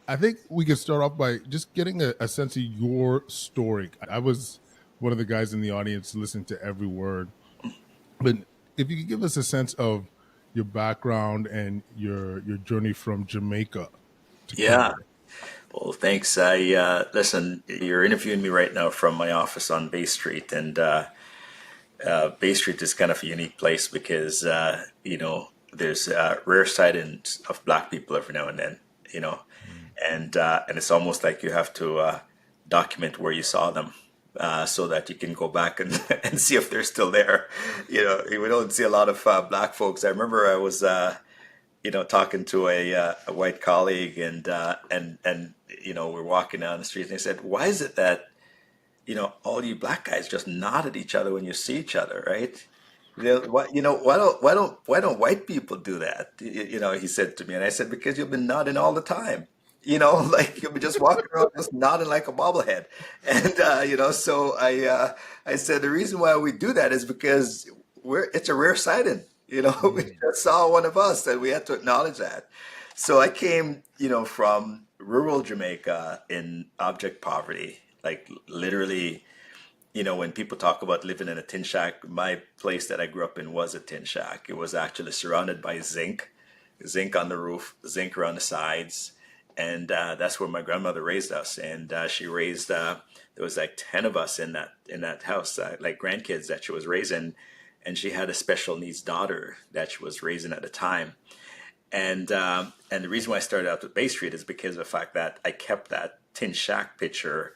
I think we can start off by just getting a sense of your story. I was one of the guys in the audience listening to every word, but if you could give us a sense of your background and your journey from Jamaica to Yeah. Canada. Well, thanks. I listen. You're interviewing me right now from my office on Bay Street, and Bay Street is kind of a unique place because there's rare sightings of black people every now and then. You know, Mm. and it's almost like you have to document where you saw them. So that you can go back and, and see if they're still there. We don't see a lot of black folks. I remember I was talking to a white colleague, and we're walking down the street, and they said, "Why is it that all you black guys just nod at each other when you see each other, right? Why don't white people do that?" He said to me, and I said, "Because you've been nodding all the time." Like you'll be just walking around just nodding like a bobblehead. And so I said the reason why we do that is because it's a rare sighting. We Mm. just saw one of us, and we had to acknowledge that. So I came, from rural Jamaica in abject poverty, like literally, when people talk about living in a tin shack, my place that I grew up in was a tin shack. It was actually surrounded by zinc on the roof, zinc around the sides, and that's where my grandmother raised us. And she raised there was like 10 of us in that house, like grandkids that she was raising, and she had a special needs daughter that she was raising at the time. And the reason why I started out with Bay Street is because of the fact that I kept that tin shack picture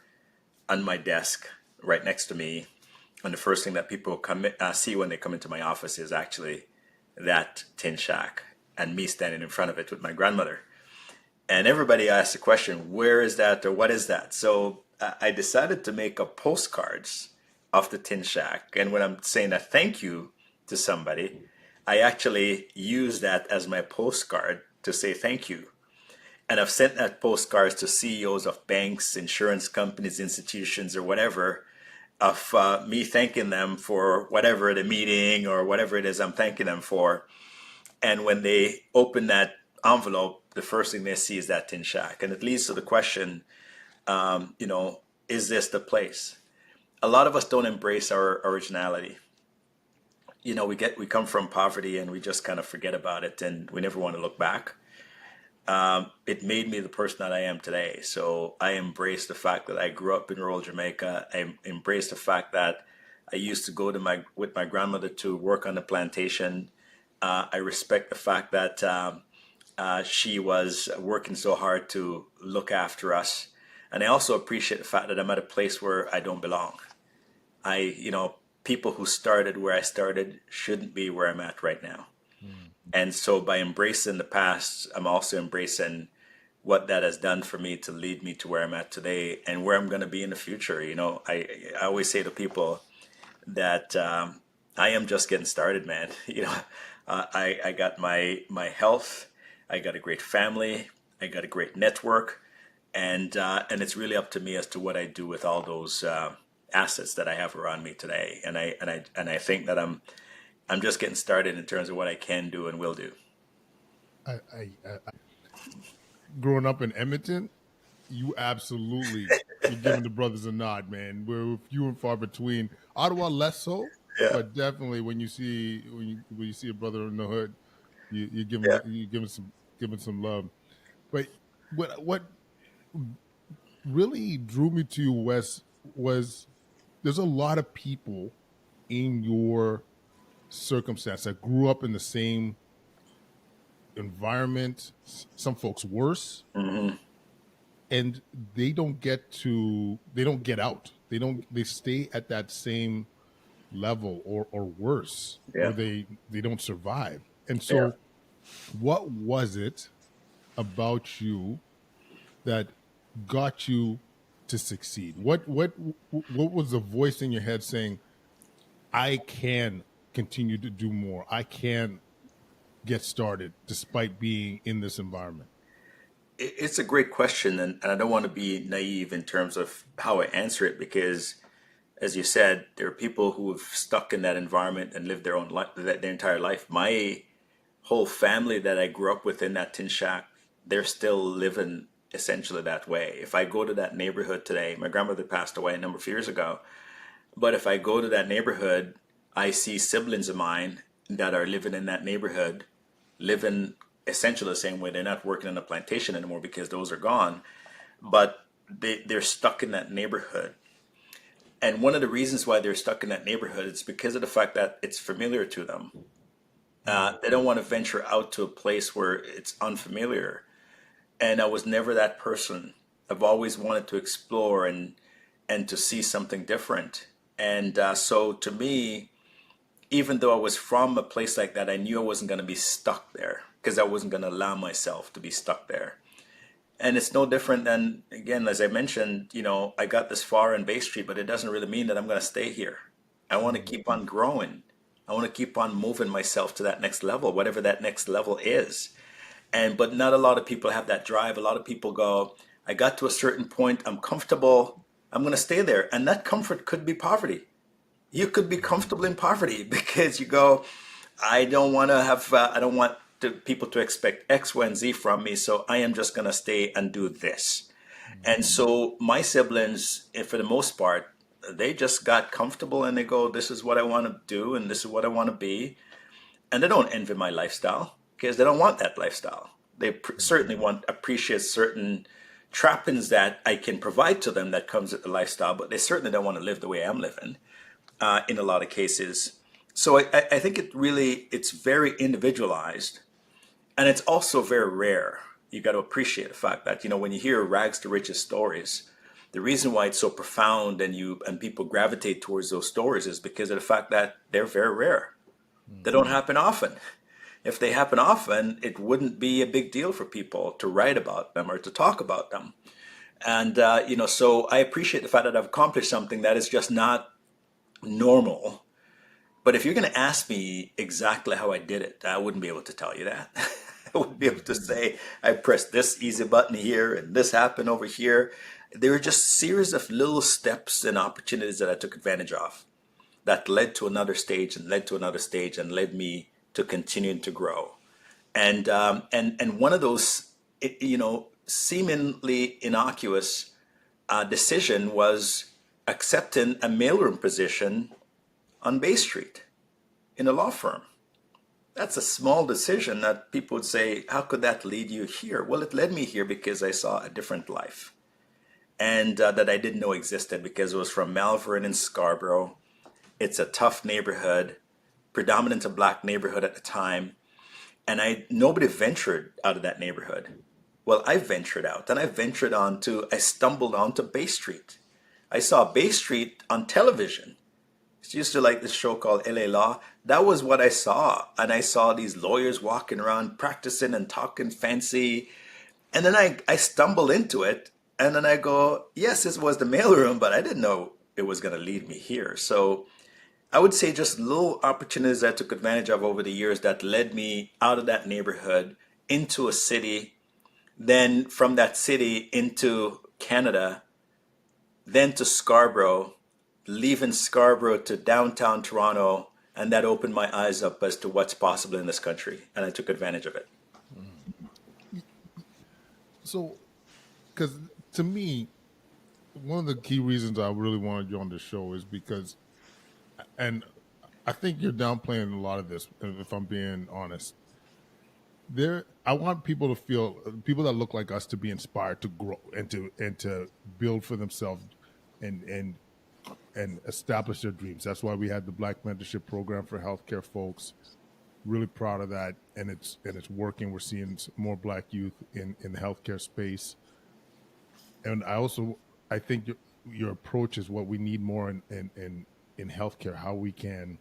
on my desk right next to me. And the first thing that people see when they come into my office is actually that tin shack and me standing in front of it with my grandmother. And everybody asks the question, where is that or what is that? So I decided to make up postcards of the tin shack. And when I'm saying a thank you to somebody, I actually use that as my postcard to say thank you. And I've sent that postcards to CEOs of banks, insurance companies, institutions, or whatever, of me thanking them for whatever the meeting or whatever it is I'm thanking them for. And when they open that envelope, the first thing they see is that tin shack. And it leads to the question, is this the place? A lot of us don't embrace our originality. We come from poverty and we just kind of forget about it, and we never want to look back. It made me the person that I am today. So I embrace the fact that I grew up in rural Jamaica. I embrace the fact that I used to go to my with my grandmother to work on the plantation. I respect the fact that she was working so hard to look after us, and I also appreciate the fact that I'm at a place where I don't belong. People who started where I started shouldn't be where I'm at right now. Mm. And so by embracing the past, I'm also embracing what that has done for me to lead me to where I'm at today and where I'm going to be in the future. I always say to people that I am just getting started, man. I got my health, I got a great family, I got a great network, and it's really up to me as to what I do with all those assets that I have around me today. And I think that I'm just getting started in terms of what I can do and will do. I growing up in Edmonton, you absolutely you're giving the brothers a nod, man. We're few and far between. Ottawa less so, Yeah, but definitely when you see a brother in the hood, you yeah. you giving some love. But what really drew me to you, Wes, was there's a lot of people in your circumstance that grew up in the same environment. Some folks worse, Hmm. and they don't get out. They stay at that same level or worse, or Yeah, they don't survive. And yeah. so, what was it about you that got you to succeed? What was the voice in your head saying, "I can continue to do more. I can get started despite being in this environment"? It's a great question, and I don't want to be naive in terms of how I answer it because, as you said, there are people who have stuck in that environment and lived their own life, their entire life. My whole family that I grew up with in that tin shack, they're still living. essentially that way. If I go to that neighborhood today, my grandmother passed away a number of years ago, but if I go to that neighborhood, I see siblings of mine that are living in that neighborhood, living essentially the same way. They're not working in a plantation anymore because those are gone, but they're stuck in that neighborhood. And one of the reasons why they're stuck in that neighborhood is because of the fact that it's familiar to them. They don't want to venture out to a place where it's unfamiliar. And I was never that person. I've always wanted to explore and to see something different. And so to me, even though I was from a place like that, I knew I wasn't going to be stuck there because I wasn't going to allow myself to be stuck there. And it's no different than, again, as I mentioned, I got this far in Bay Street, but it doesn't really mean that I'm going to stay here. I want to keep on growing. I want to keep on moving myself to that next level, whatever that next level is. But not a lot of people have that drive. A lot of people go, I got to a certain point, I'm comfortable, I'm going to stay there. And that comfort could be poverty. You could be comfortable in poverty because you go, I don't want people to expect X, Y, and Z from me. So I am just going to stay and do this. And so my siblings, for the most part, they just got comfortable and they go, this is what I want to do and this is what I want to be. And they don't envy my lifestyle because they don't want that lifestyle. They certainly want appreciate certain trappings that I can provide to them that comes with the lifestyle, but they certainly don't want to live the way I'm living in a lot of cases. So I think it's very individualized, and it's also very rare. You got to appreciate the fact that when you hear rags to riches stories, the reason why it's so profound and people gravitate towards those stories is because of the fact that they're very rare. They don't happen often. If they happen often, it wouldn't be a big deal for people to write about them or to talk about them. And so I appreciate the fact that I've accomplished something that is just not normal. But if you're going to ask me exactly how I did it, I wouldn't be able to tell you that. I wouldn't be able to say I pressed this easy button here and this happened over here. There were just series of little steps and opportunities that I took advantage of that led to another stage and led to another stage and led me to continuing to grow. And one of those, seemingly innocuous decision was accepting a mailroom position on Bay Street in a law firm. That's a small decision that people would say, how could that lead you here? Well, it led me here because I saw a different life and that I didn't know existed because it was from Malvern in Scarborough. It's a tough neighborhood, predominant a black neighborhood at the time, and nobody ventured out of that neighborhood. Well, I ventured out, and I stumbled onto Bay Street. I saw Bay Street on television. It's used to like this show called LA Law. That was what I saw, and I saw these lawyers walking around practicing and talking fancy, and then I stumbled into it, and then I go, yes, this was the mailroom, but I didn't know it was going to lead me here. So I would say just little opportunities I took advantage of over the years that led me out of that neighborhood into a city, then from that city into Canada, then to Scarborough, leaving Scarborough to downtown Toronto, and that opened my eyes up as to what's possible in this country, and I took advantage of it. So, because to me, one of the key reasons I really wanted you on the show is because, and I think you're downplaying a lot of this, if I'm being honest. I want people to feel, people that look like us, to be inspired to grow and to build for themselves and establish their dreams. That's why we had the Black Mentorship Program for healthcare folks. Really proud of that, and it's working. We're seeing more Black youth in the healthcare space, and I think your approach is what we need more in healthcare. How we can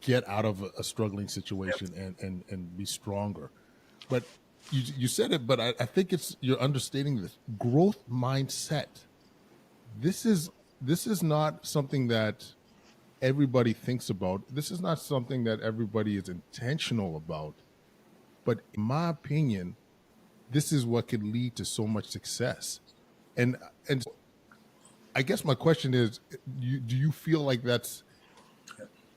get out of a struggling Yep. situation and be stronger. But you said it, but I think you're understating this growth mindset. This is not something that everybody thinks about. This is not something that everybody is intentional about. But in my opinion, this is what could lead to so much success. And I guess my question is, do you feel like that's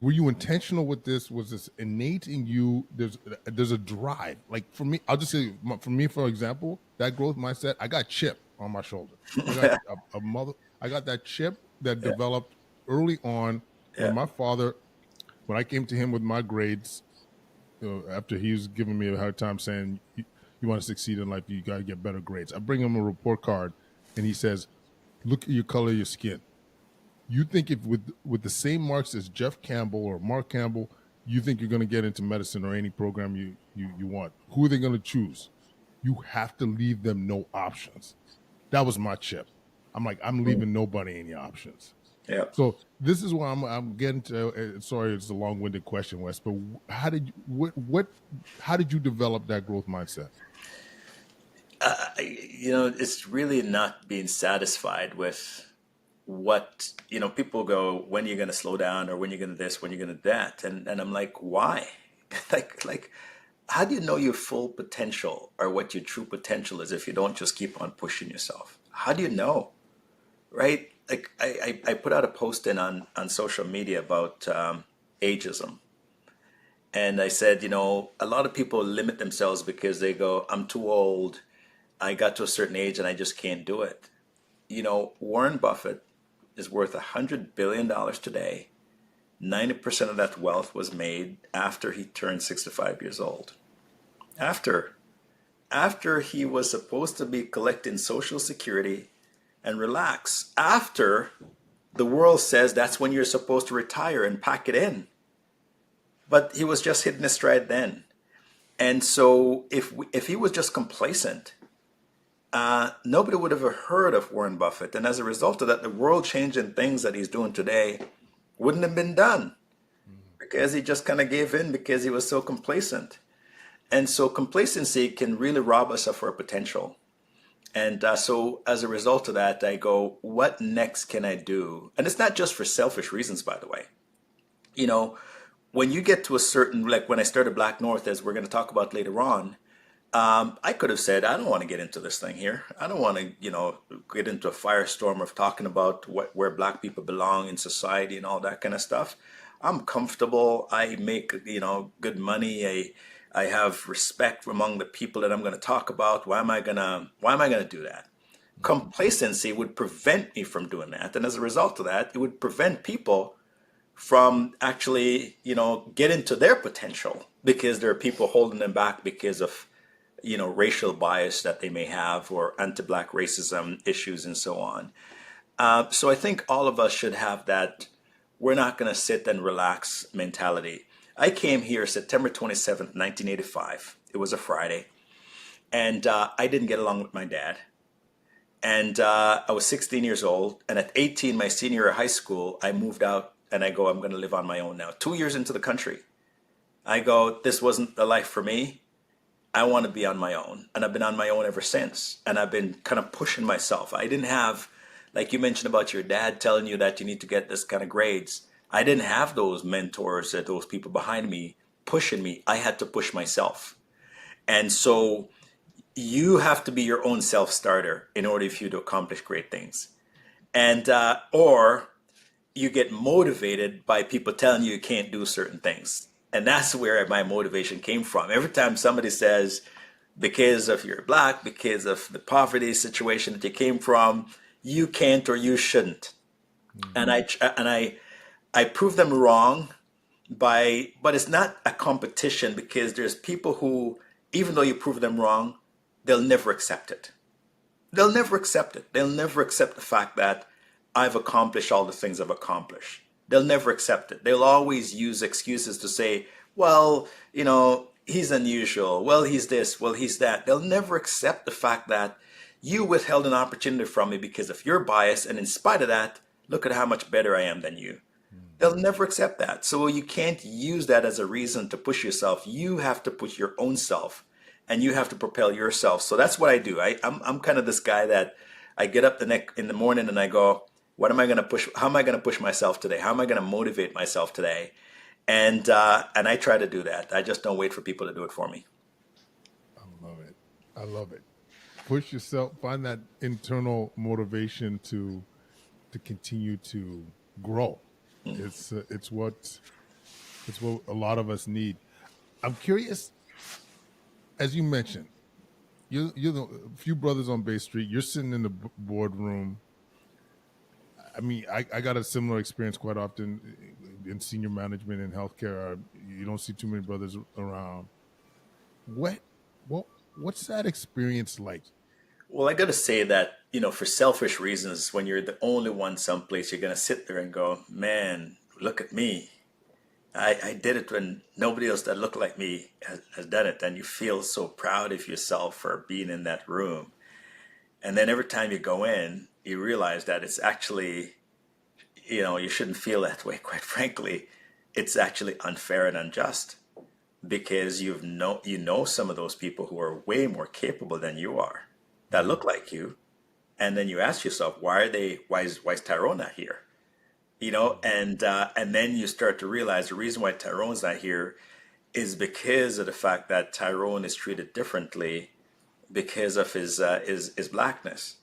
Were you intentional with this? Was this innate in you? There's a drive. Like for me, I'll just say for me, for example, that growth mindset. I got chip on my shoulder. I got a mother. I got that chip that Yeah, developed early on when yeah, my father, when I came to him with my grades, after he was giving me a hard time saying, you want to succeed in life, you got to get better grades. I bring him a report card, and he says, "Look at your color of your skin. You think if with the same marks as Jeff Campbell or Mark Campbell, you think you're going to get into medicine or any program you want. Who are they going to choose? You have to leave them no options." That was my chip. I'm like, I'm leaving nobody any options. yeah. So this is why I'm getting to. Sorry, it's a long-winded question, Wes. But how did you, how did you develop that growth mindset? It's really not being satisfied with what, people go, when you're going to slow down, or when you're going to this, when you're going to that. And I'm like, why? like, how do you know your full potential or what your true potential is if you don't just keep on pushing yourself? How do you know? Right? Like I put out a post on social media about ageism. And I said, a lot of people limit themselves because they go, I'm too old. I got to a certain age and I just can't do it. Warren Buffett is worth $100 billion today. 90% of that wealth was made after he turned 65 years old. After he was supposed to be collecting Social Security and relax. After the world says that's when you're supposed to retire and pack it in. But he was just hitting his stride then. And so if he was just complacent, nobody would have heard of Warren Buffett. And as a result of that, the world changing things that he's doing today wouldn't have been done because he just kind of gave in because he was so complacent. And so complacency can really rob us of our potential. And so as a result of that, I go, what next can I do? And it's not just for selfish reasons, by the way. You know, when you get to a certain, like when I started Black North, as we're going to talk about later on, I could have said, I don't want to get into this thing here. I don't want to, get into a firestorm of talking about where Black people belong in society and all that kind of stuff. I'm comfortable. I make, good money. I have respect among the people that I'm going to talk about. Why am I going to do that? Complacency would prevent me from doing that. And as a result of that, it would prevent people from actually, getting to their potential because there are people holding them back because of racial bias that they may have or anti-black racism issues and so on. So I think all of us should have that we're not going to sit and relax mentality. I came here September 27th, 1985. It was a Friday. And I didn't get along with my dad. And I was 16 years old. And at 18, my senior year of high school, I moved out and I go, I'm going to live on my own now. 2 years into the country, I go, this wasn't the life for me. I want to be on my own. And I've been on my own ever since. And I've been kind of pushing myself. I didn't have, like you mentioned about your dad telling you that you need to get this kind of grades. I didn't have those mentors, those people behind me pushing me. I had to push myself. And so you have to be your own self starter in order for you to accomplish great things. And, or you get motivated by people telling you you can't do certain things. And that's where my motivation came from. Every time somebody says, because of you're black, because of the poverty situation that you came from, you can't or you shouldn't. Mm-hmm. And I prove them wrong but it's not a competition because there's people who, even though you prove them wrong, they'll never accept it. They'll never accept it. They'll never accept the fact that I've accomplished all the things I've accomplished. They'll never accept it. They'll always use excuses to say, well, he's unusual. Well, he's this. Well, he's that. They'll never accept the fact that you withheld an opportunity from me because of your bias. And in spite of that, look at how much better I am than you. They'll never accept that. So you can't use that as a reason to push yourself. You have to push your own self and you have to propel yourself. So that's what I do. I'm kind of this guy that I get up in the morning and I go, what am I going to push? How am I going to push myself today? How am I going to motivate myself today? And I try to do that. I just don't wait for people to do it for me. I love it. I love it. Push yourself. Find that internal motivation to continue to grow. It's what It's what a lot of us need. I'm curious, as you mentioned, you're the few brothers on Bay Street. You're sitting in the boardroom. I mean, I got a similar experience quite often in senior management and healthcare. You don't see too many brothers around. What what what's that experience like? Well, I got to say that, for selfish reasons, when you're the only one someplace, you're going to sit there and go, man, look at me. I did it when nobody else that looked like me has done it. And you feel so proud of yourself for being in that room. And then every time you go in, you realize that it's actually, you shouldn't feel that way, quite frankly. It's actually unfair and unjust because you know some of those people who are way more capable than you are that Mm, look like you, and then you ask yourself, why is Tyrone not here? mm, And then you start to realize the reason why Tyrone's not here is because of the fact that Tyrone is treated differently because of his blackness.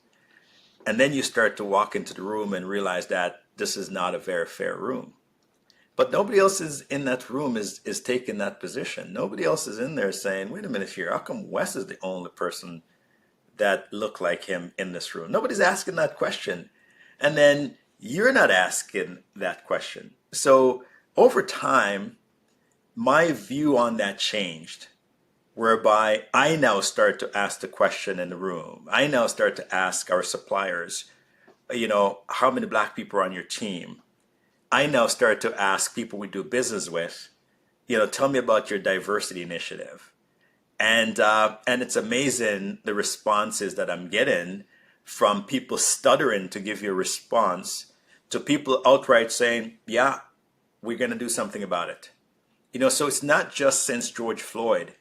And then you start to walk into the room and realize that this is not a very fair room. But nobody else is in that room is taking that position. Nobody else is in there saying, wait a minute here, how come Wes is the only person that look like him in this room? Nobody's asking that question. And then you're not asking that question. So over time, my view on that changed, whereby I now start to ask the question in the room. I now start to ask our suppliers, how many black people are on your team? I now start to ask people we do business with, tell me about your diversity initiative. And it's amazing the responses that I'm getting from people stuttering to give you a response to people outright saying, yeah, we're going to do something about it. So it's not just since George Floyd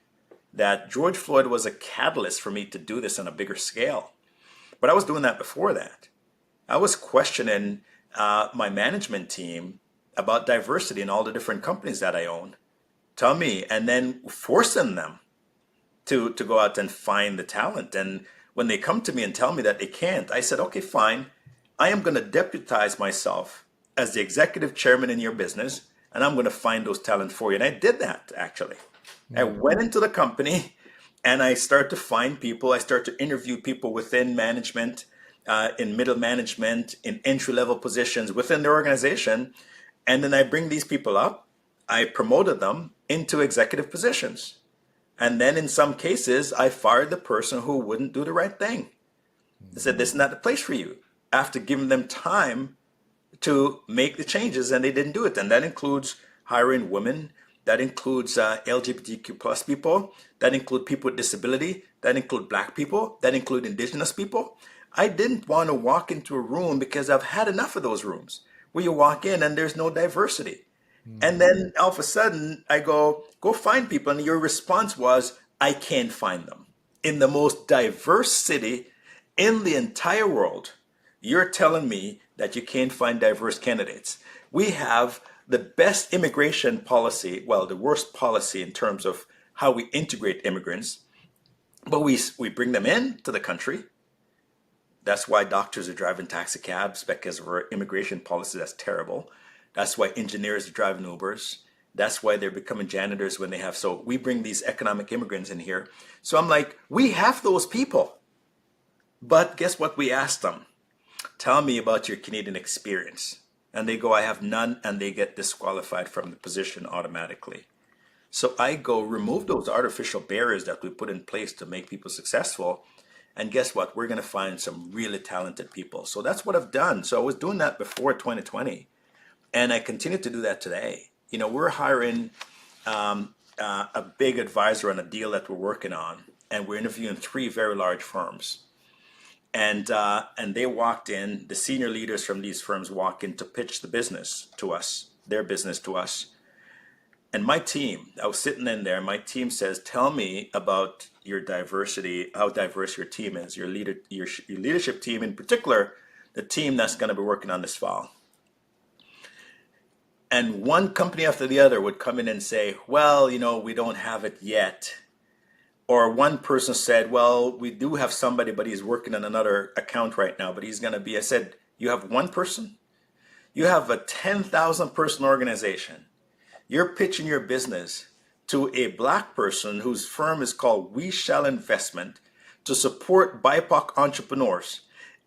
that George Floyd was a catalyst for me to do this on a bigger scale. But I was doing that before that. I was questioning my management team about diversity in all the different companies that I own. Tell me, and then forcing them to go out and find the talent. And when they come to me and tell me that they can't, I said, okay, fine. I am going to deputize myself as the executive chairman in your business, and I'm going to find those talent for you. And I did that actually. I mm, went into the company and I start to find people. I start to interview people within management, in middle management, in entry level positions within the organization. And then I bring these people up. I promoted them into executive positions. And then in some cases, I fired the person who wouldn't do the right thing. I said, this is not the place for you. After giving them time to make the changes, and they didn't do it. And that includes hiring women, that includes LGBTQ plus people, that include people with disability, that include black people, that include indigenous people. I didn't want to walk into a room because I've had enough of those rooms where you walk in and there's no diversity. And mm, then all of a sudden, I go find people. And your response was, I can't find them. In the most diverse city in the entire world, you're telling me that you can't find diverse candidates. We have the best immigration policy, well, the worst policy in terms of how we integrate immigrants, but we bring them into the country. That's why doctors are driving taxi cabs because of our immigration policy that's terrible. That's why engineers are driving Ubers. That's why they're becoming janitors when they have. So we bring these economic immigrants in here. So I'm like, we have those people. But guess what we asked them? Tell me about your Canadian experience. And they go, I have none, and they get disqualified from the position automatically. So I go remove those artificial barriers that we put in place to make people successful. And guess what? We're going to find some really talented people. So that's what I've done. So I was doing that before 2020, and I continue to do that today. We're hiring a big advisor on a deal that we're working on, and we're interviewing three very large firms. And they walked in. The senior leaders from these firms walk in to pitch the business to us, their business to us. And my team, I was sitting in there. My team says, "Tell me about your diversity, how diverse your team is, your leadership team in particular, the team that's going to be working on this file." And one company after the other would come in and say, "Well, we don't have it yet." Or one person said, "Well, we do have somebody, but he's working on another account right now, but he's going to be." I said, "You have one person? You have a 10,000 person organization. You're pitching your business to a black person whose firm is called We Shall Investment to support BIPOC entrepreneurs.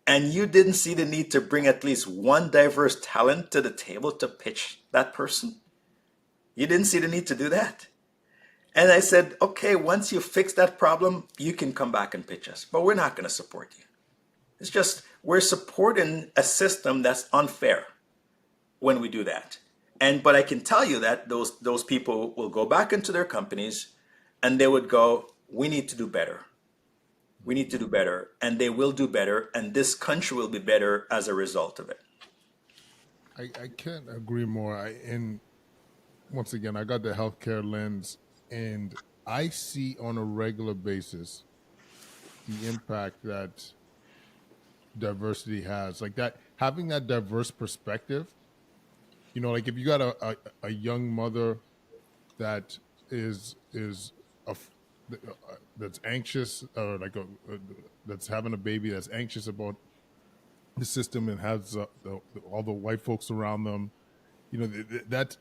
And you didn't see the need to bring at least one diverse talent to the table to pitch that person. You didn't see the need to do that. And I said, okay, once you fix that problem, you can come back and pitch us, but we're not going to support you. It's just we're supporting a system that's unfair when we do that. And but I can tell you that those people will go back into their companies and they would go, we need to do better. We need to do better. And they will do better. And this country will be better as a result of it. I can't agree more. And once again, I got the healthcare lens, and I see on a regular basis the impact that diversity has. Like that, having that diverse perspective. Like if you got a young mother that is a, that's anxious, or like that's having a baby that's anxious about the system and has all the white folks around them. That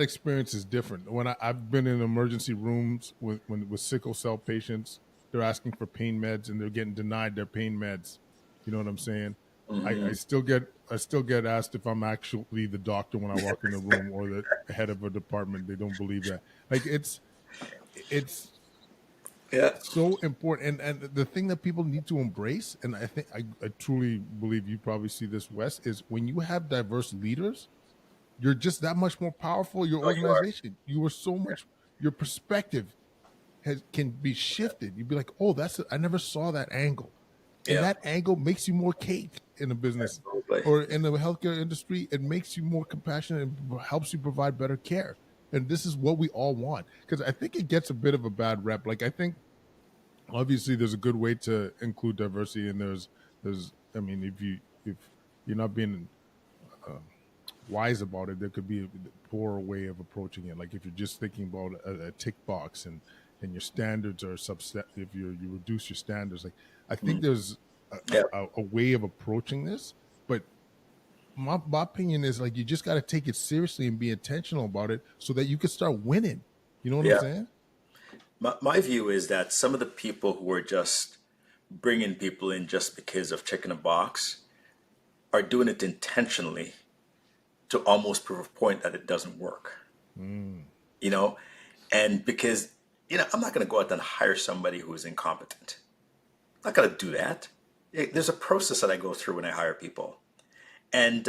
experience is different. When I've been in emergency rooms with sickle cell patients, they're asking for pain meds and they're getting denied their pain meds. You know what I'm saying? I Mm-hmm. still get asked if I'm actually the doctor when I walk in the room, or the head of a department. They don't believe that. Like it's Yeah. so important, and the thing that people need to embrace, and I think I truly believe you probably see this, Wes, is when you have diverse leaders, you're just that much more powerful. Your Oh, you are. organization, you are so much. Your perspective can be shifted. You'd be like, oh, I never saw that angle, and Yeah. that angle makes you more cake in a business Absolutely. or in the healthcare industry. It makes you more compassionate and helps you provide better care. And this is what we all want, because I think it gets a bit of a bad rep. Like I think obviously there's a good way to include diversity, and there's I mean if you're not being um, wise about it, there could be a poor way of approaching it. Like if you're just thinking about a tick box, and your standards are subset, if you reduce your standards, like I think Mm. there's Yeah. a way of approaching this. But my opinion is, like, you just got to take it seriously and be intentional about it so that you can start winning. You know what I'm Yeah. saying? My view is that some of the people who are just bringing people in just because of checking a box are doing it intentionally to almost prove a point that it doesn't work, Mm, you know? And because, I'm not going to go out and hire somebody who is incompetent. I'm not going to do that. There's a process that I go through when I hire people. And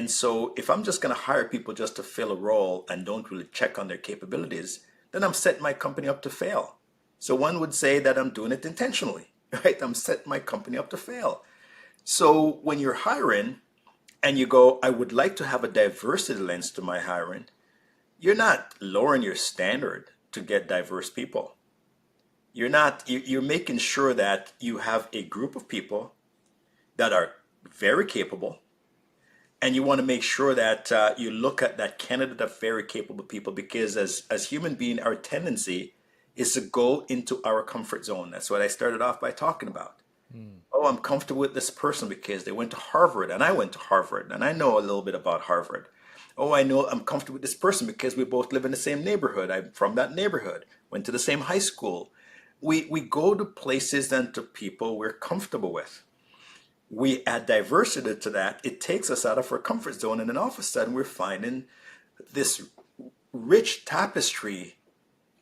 so if I'm just going to hire people just to fill a role and don't really check on their capabilities, then I'm setting my company up to fail. So one would say that I'm doing it intentionally, right? I'm setting my company up to fail. So when you're hiring and you go, I would like to have a diversity lens to my hiring, you're not lowering your standard to get diverse people. You're making sure that you have a group of people that are very capable, and you want to make sure that you look at that candidate of very capable people, because as human being, our tendency is to go into our comfort zone. That's what I started off by talking about. mm, Oh, I'm comfortable with this person because they went to Harvard and I went to Harvard and I know a little bit about Harvard. Oh, I know I'm comfortable with this person because we both live in the same neighborhood. I'm from that neighborhood, went to the same high school. We go to places and to people we're comfortable with. We add diversity to that, it takes us out of our comfort zone, and then all of a sudden we're finding this rich tapestry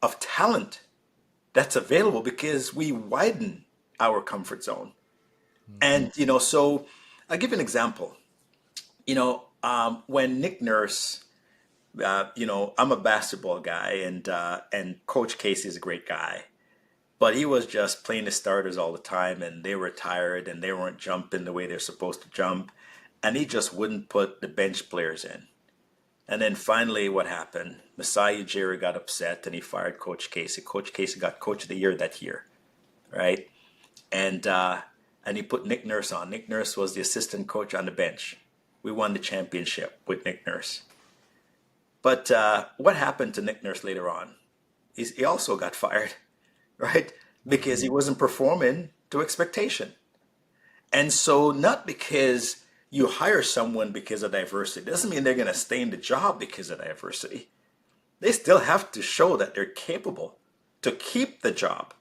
of talent that's available because we widen our comfort zone. mm, And so I'll give you an example. When Nick Nurse, I'm a basketball guy, and Coach Casey is a great guy, but he was just playing the starters all the time, and they were tired and they weren't jumping the way they're supposed to jump, and he just wouldn't put the bench players in. And then finally, what happened? Messiah Ujiri got upset and he fired Coach Casey. Coach Casey got Coach of the Year that year, right? And he put Nick Nurse on. Nick Nurse was the assistant coach on the bench. We won the championship with Nick Nurse. But what happened to Nick Nurse later on? He also got fired, right? Because he mm. wasn't performing to expectation. And so, not because you hire someone because of diversity doesn't mean they're going to stay in the job because of diversity. they still have to show that they're capable to keep the job.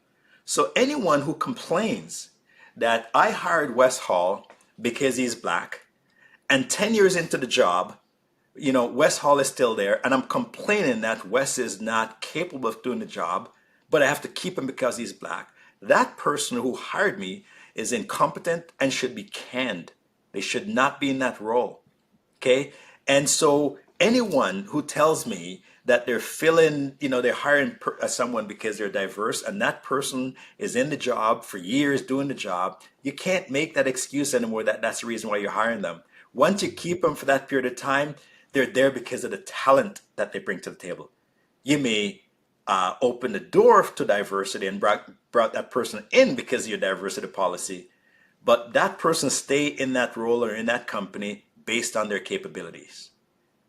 So anyone who complains that I hired Wes Hall because he's black, and 10 years into the job, Wes Hall is still there, and I'm complaining that Wes is not capable of doing the job, but I have to keep him because he's black. That person who hired me is incompetent and should be canned. They should not be in that role. Okay. And so anyone who tells me that they're filling, they're hiring someone because they're diverse and that person is in the job for years doing the job, you can't make that excuse anymore that that's the reason why you're hiring them. Once you keep them for that period of time, they're there because of the talent that they bring to the table. You may open the door to diversity and brought that person in because of your diversity policy, but that person stay in that role or in that company based on their capabilities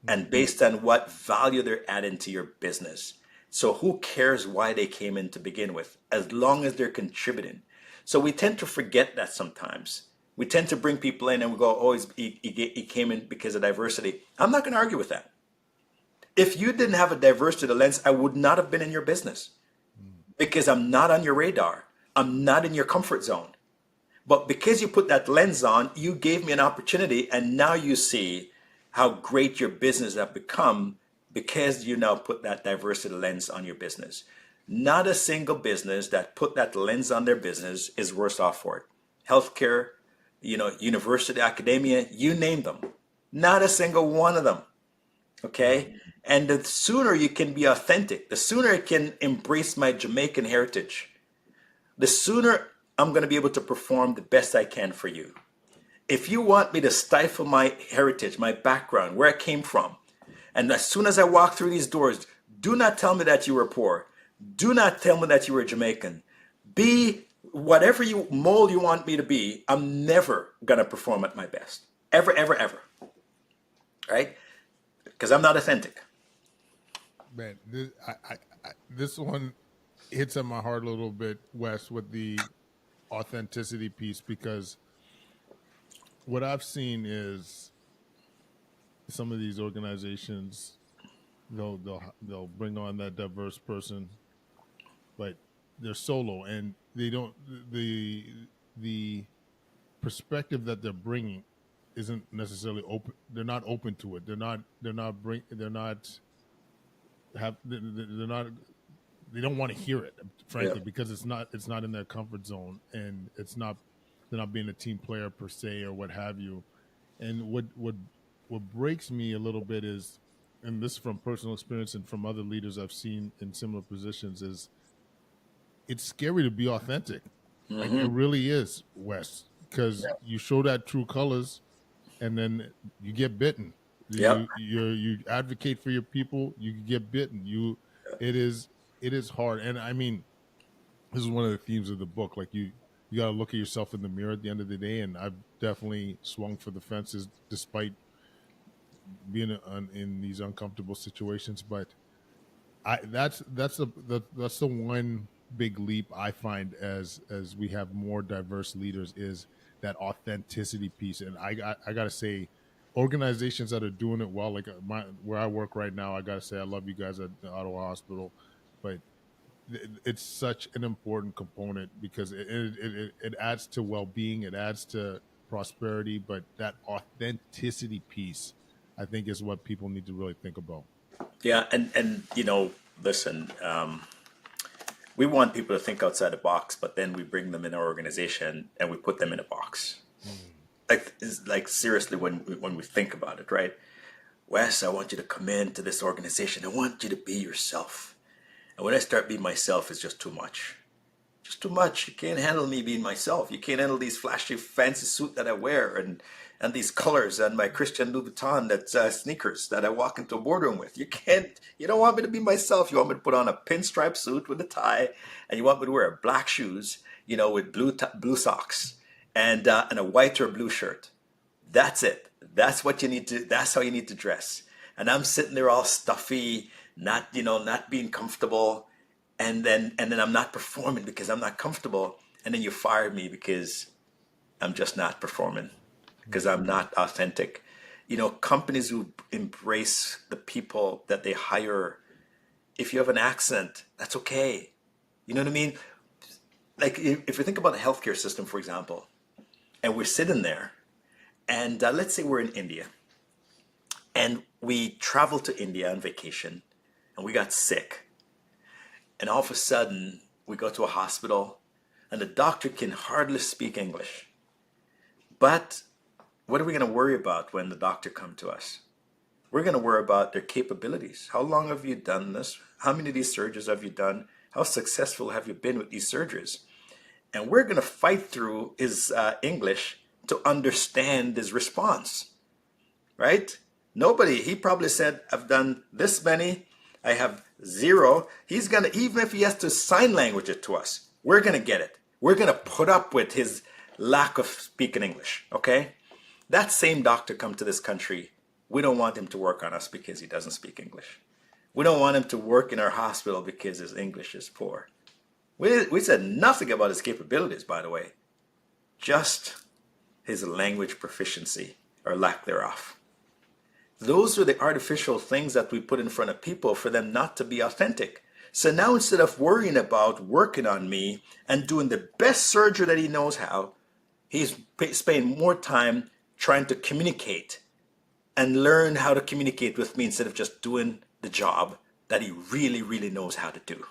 and based on what value they're adding to your business. So who cares why they came in to begin with, as long as they're contributing? So we tend to forget that sometimes. We tend to bring people in and we go, oh, he came in because of diversity. I'm not going to argue with that. If you didn't have a diversity lens, I would not have been in your business because I'm not on your radar. I'm not in your comfort zone. But because you put that lens on, you gave me an opportunity, and now you see how great your business have become because you now put that diversity lens on your business. Not a single business that put that lens on their business is worse off for it. Healthcare, university, academia, you name them. Not a single one of them. Okay? And the sooner you can be authentic, the sooner I can embrace my Jamaican heritage, the sooner I'm going to be able to perform the best I can for you. If you want me to stifle my heritage, my background, where I came from, and as soon as I walk through these doors, do not tell me that you were poor. Do not tell me that you were Jamaican. Be whatever you mold you want me to be. I'm never going to perform at my best. Ever, ever, ever. Right? Because I'm not authentic. Man, this one hits at my heart a little bit, Wes, with the authenticity piece, because what I've seen is some of these organizations they'll bring on that diverse person, but they're solo and they don't the perspective that they're bringing isn't necessarily open. They're not open to it. They're not have they're not they don't want to hear it, Yeah. frankly, because it's not in their comfort zone, and they're not being a team player per se or what have you. And what breaks me a little bit is, and this is from personal experience and from other leaders I've seen in similar positions, is it's scary to be authentic. Like it Mm-hmm. really is, Wes, because you show that true colors, and then you get bitten. Yep. You advocate for your people, you get bitten. It is it is hard, and I mean, this is one of the themes of the book. Like you got to look at yourself in the mirror at the end of the day, and I've definitely swung for the fences despite being in these uncomfortable situations. But that's the one big leap I find as we have more diverse leaders is that authenticity piece. And I gotta say, organizations that are doing it well, like where I work right now, I gotta say I love you guys at the Ottawa Hospital, but it's such an important component because it adds to well-being, it adds to prosperity, but that authenticity piece I think is what people need to really think about. Yeah. And listen, we want people to think outside the box, but then we bring them in our organization and we put them in a box. Mm. Like seriously, when we think about it, right? Wes, I want you to come into this organization. I want you to be yourself. And when I start being myself, it's just too much. Just too much. You can't handle me being myself. You can't handle these flashy, fancy suit that I wear and these colors and my Christian Louboutin sneakers that I walk into a boardroom with. You can't. You don't want me to be myself. You want me to put on a pinstripe suit with a tie, and you want me to wear black shoes, with blue socks and a white or blue shirt. That's it. That's what you need to. That's how you need to dress. And I'm sitting there all stuffy, not being comfortable, and then I'm not performing because I'm not comfortable, and then you fire me because I'm just not performing because I'm not authentic. Companies who embrace the people that they hire, If you have an accent, that's okay. You know what I mean? Like if we think about the healthcare system, for example, and we're sitting there, and let's say we're in India, and we traveled to India on vacation, and we got sick, and all of a sudden we go to a hospital, and the doctor can hardly speak English. But what are we going to worry about when the doctor comes to us? We're going to worry about their capabilities. How long have you done this? How many of these surgeries have you done? How successful have you been with these surgeries? And we're going to fight through his English to understand his response, right? Nobody, he probably said, I've done this many, I have zero. He's going to, even if he has to sign language it to us, we're going to get it. We're going to put up with his lack of speaking English, okay? That same doctor come to this country, we don't want him to work on us because he doesn't speak English. We don't want him to work in our hospital because his English is poor. We said nothing about his capabilities, by the way, just his language proficiency or lack thereof. Those are the artificial things that we put in front of people for them not to be authentic. So now instead of worrying about working on me and doing the best surgery that he knows how, he's spending more time trying to communicate and learn how to communicate with me instead of just doing the job that he really, really knows how to do.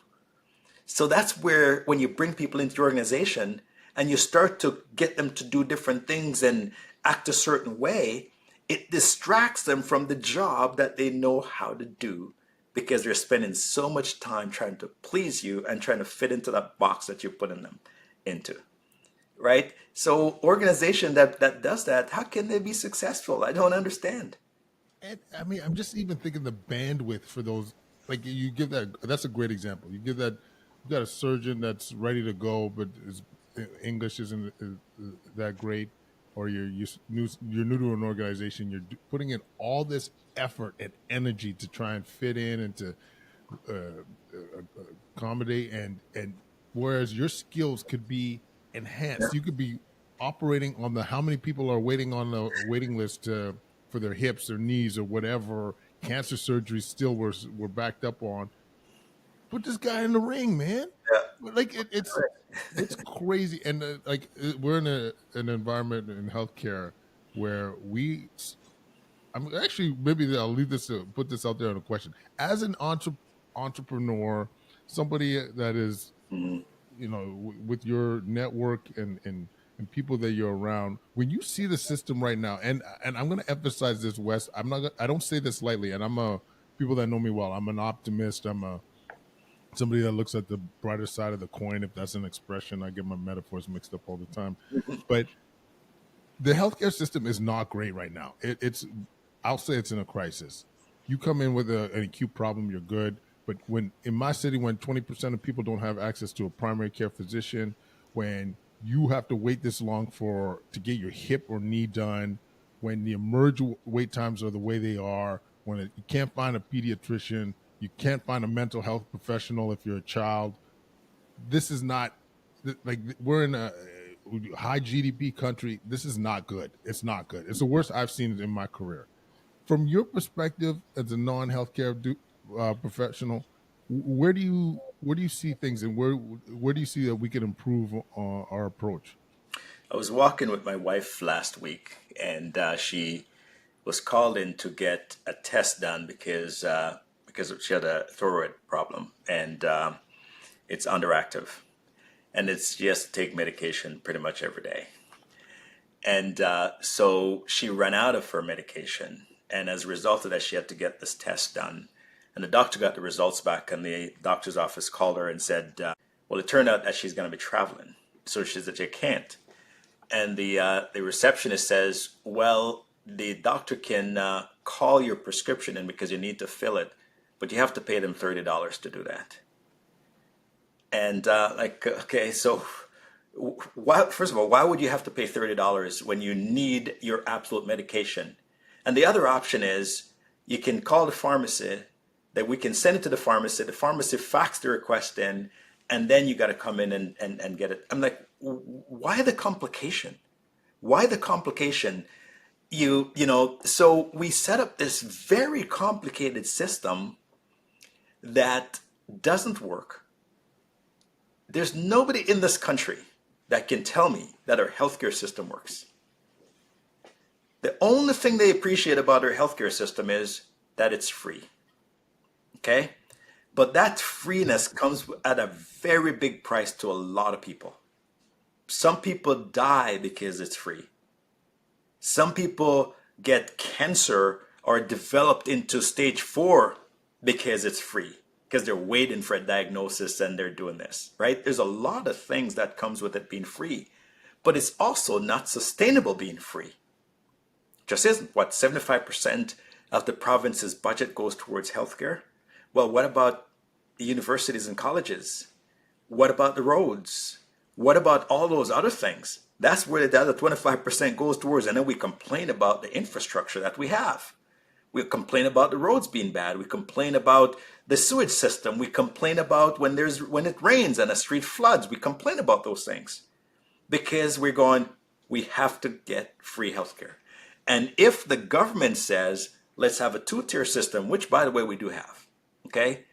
So that's where when you bring people into your organization and you start to get them to do different things and act a certain way, it distracts them from the job that they know how to do because they're spending so much time trying to please you and trying to fit into that box that you're putting them into. Right? So organization that does that, how can they be successful? I don't understand. And I mean, I'm just even thinking the bandwidth for those. Like you give that. That's a great example. You give that. You got a surgeon that's ready to go, but his English isn't that great, or you're new to an organization. You're putting in all this effort and energy to try and fit in and to accommodate, and whereas your skills could be enhanced, you could be operating on the how many people are waiting on the waiting list for their hips or knees or whatever cancer surgery still we're backed up on. Put this guy in the ring, man. Like it's crazy, and we're in an environment in healthcare where I'm actually maybe I'll leave this to put this out there on a question. As an entrepreneur, somebody that is Mhm. with your network and people that you're around, when you see the system right now, and I'm going to emphasize this, Wes, I don't say this lightly, and people that know me well, I'm an optimist. I'm a somebody that looks at the brighter side of the coin, if that's an expression. I get my metaphors mixed up all the time, but the healthcare system is not great right now. I'll say it's in a crisis. You come in with an acute problem, you're good. But when in my city, when 20% of people don't have access to a primary care physician, when you have to wait this long to get your hip or knee done, when the emerge wait times are the way they are, when you can't find a pediatrician, you can't find a mental health professional if you're a child. This is not like we're in a high GDP country. This is not good. It's not good. It's the worst I've seen in my career. From your perspective as a non-healthcare professional, where do you see things, and where do you see that we can improve our approach? I was walking with my wife last week, and she was called in to get a test done because she had a thyroid problem, and it's underactive, and it's she has to take medication pretty much every day. And so she ran out of her medication. And as a result of that, she had to get this test done. And the doctor got the results back, and the doctor's office called her and said, well, it turned out that she's going to be traveling. So she said, you can't. And the receptionist says, well, the doctor can call your prescription in because you need to fill it, but you have to pay them $30 to do that. And okay, so why, first of all, why would you have to pay $30 when you need your absolute medication? And the other option is you can call the pharmacy, that we can send it to the pharmacy fax the request in, and then you got to come in and get it. I'm like, why the complication? Why the complication? So we set up this very complicated system that doesn't work. There's nobody in this country that can tell me that our healthcare system works. The only thing they appreciate about our healthcare system is that it's free. Okay? But that freeness comes at a very big price to a lot of people. Some people die because it's free. Some people get cancer or developed into stage 4 because it's free, because they're waiting for a diagnosis and they're doing this, right? There's a lot of things that comes with it being free, but it's also not sustainable being free. Just isn't. What, 75% of the province's budget goes towards healthcare? Well, what about the universities and colleges? What about the roads? What about all those other things? That's where the other 25% goes towards. And then we complain about the infrastructure that we have. We complain about the roads being bad. We complain about the sewage system. We complain about when it rains and a street floods. We complain about those things because we have to get free healthcare. And if the government says, let's have a two-tier system, which by the way, we do have, okay?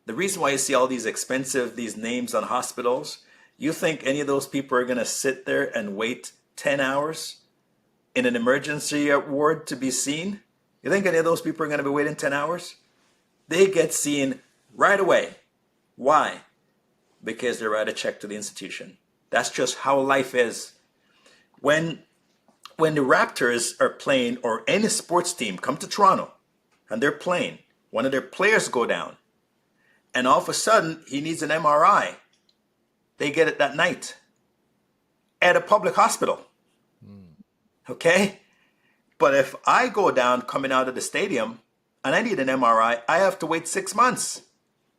The reason why you see all these names on hospitals, you think any of those people are going to sit there and wait 10 hours in an emergency ward to be seen? You think any of those people are going to be waiting 10 hours? They get seen right away. Why? Because they write a check to the institution. That's just how life is. When the Raptors are playing, or any sports team come to Toronto and they're playing, one of their players go down, and all of a sudden he needs an MRI. They get it that night at a public hospital. Okay? But if I go down coming out of the stadium and I need an MRI, I have to wait 6 months,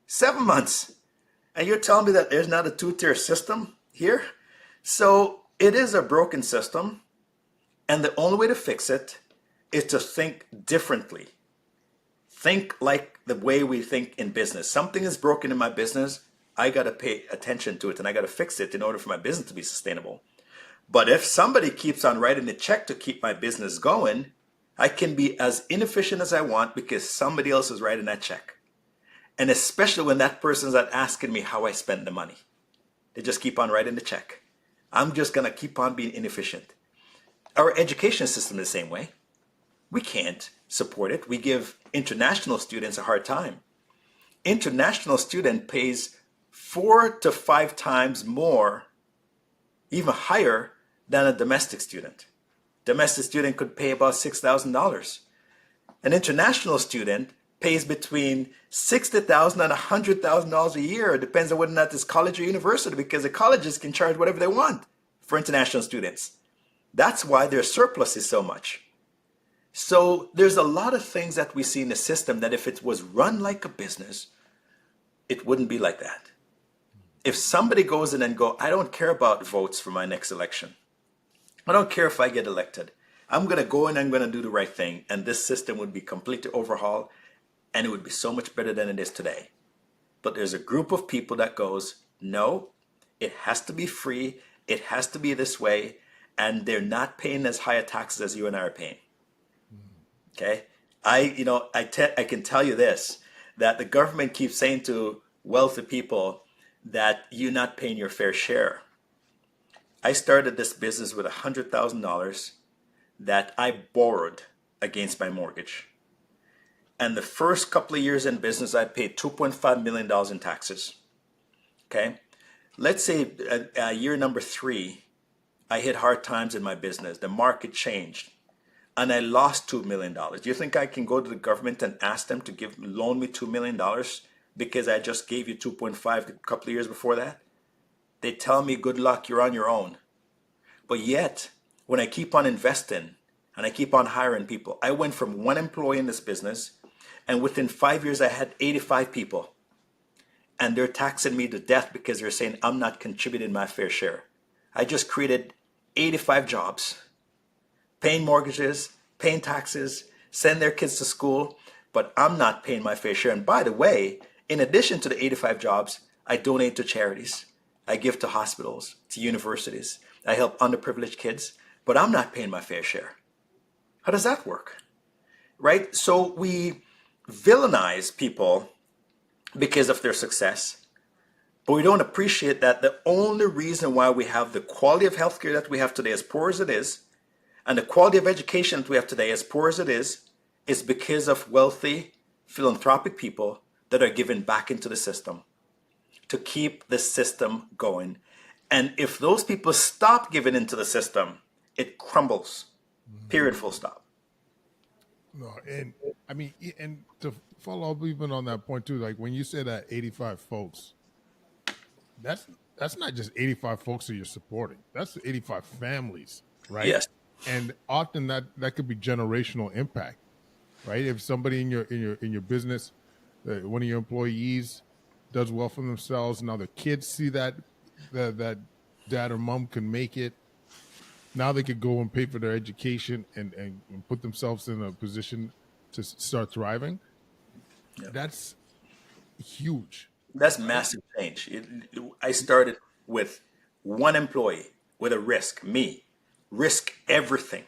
7 months. And you're telling me that there's not a two-tier system here? So it is a broken system. And the only way to fix it is to think differently. Think like the way we think in business. Something is broken in my business. I got to pay attention to it and I got to fix it in order for my business to be sustainable. But if somebody keeps on writing a check to keep my business going, I can be as inefficient as I want because somebody else is writing that check. And especially when that person's not asking me how I spend the money. They just keep on writing the check. I'm just going to keep on being inefficient. Our education system is the same way. We can't support it. We give international students a hard time. International student pays 4 to 5 times more, even higher than a domestic student. Domestic student could pay about $6,000. An international student pays between $60,000 and $100,000 a year. It depends on whether or not it's college or university, because the colleges can charge whatever they want for international students. That's why their surplus is so much. So there's a lot of things that we see in the system that if it was run like a business, it wouldn't be like that. If somebody goes in and go, I don't care about votes for my next election. I don't care if I get elected. I'm going to go and I'm going to do the right thing. And this system would be completely overhauled and it would be so much better than it is today. But there's a group of people that goes, no, it has to be free. It has to be this way. And they're not paying as high a taxes as you and I are paying. Okay? I can tell you this, that the government keeps saying to wealthy people that you're not paying your fair share. I started this business with $100,000 that I borrowed against my mortgage. And the first couple of years in business, I paid $2.5 million in taxes. Okay? Let's say year number 3, I hit hard times in my business. The market changed. And I lost $2 million. Do you think I can go to the government and ask them to loan me $2 million because I just gave you 2.5 a couple of years before that? They tell me, good luck, you're on your own. But yet, when I keep on investing and I keep on hiring people, I went from 1 employee in this business, and within 5 years, I had 85 people. And they're taxing me to death because they're saying I'm not contributing my fair share. I just created 85 jobs, paying mortgages, paying taxes, send their kids to school, but I'm not paying my fair share. And by the way, in addition to the 85 jobs, I donate to charities. I give to hospitals, to universities. I help underprivileged kids, but I'm not paying my fair share. How does that work? Right? So we villainize people because of their success. But we don't appreciate that the only reason why we have the quality of healthcare that we have today, as poor as it is, and the quality of education that we have today, as poor as it is because of wealthy, philanthropic people that are given back into the system to keep the system going. And if those people stop giving into the system, it crumbles. Mhm. Period, full stop. No, and I mean, and to follow up even on that point too, like when you say that 85 folks, that's that's not just 85 folks that you're supporting. That's 85 families, right? Yes. And often that could be generational impact, right? If somebody in your business, one of your employees does well for themselves, now the kids see that dad or mom can make it. Now they could go and pay for their education and put themselves in a position to start thriving. Yeah. That's huge, That's right? massive change. I started with one employee with a risk, me, risk everything.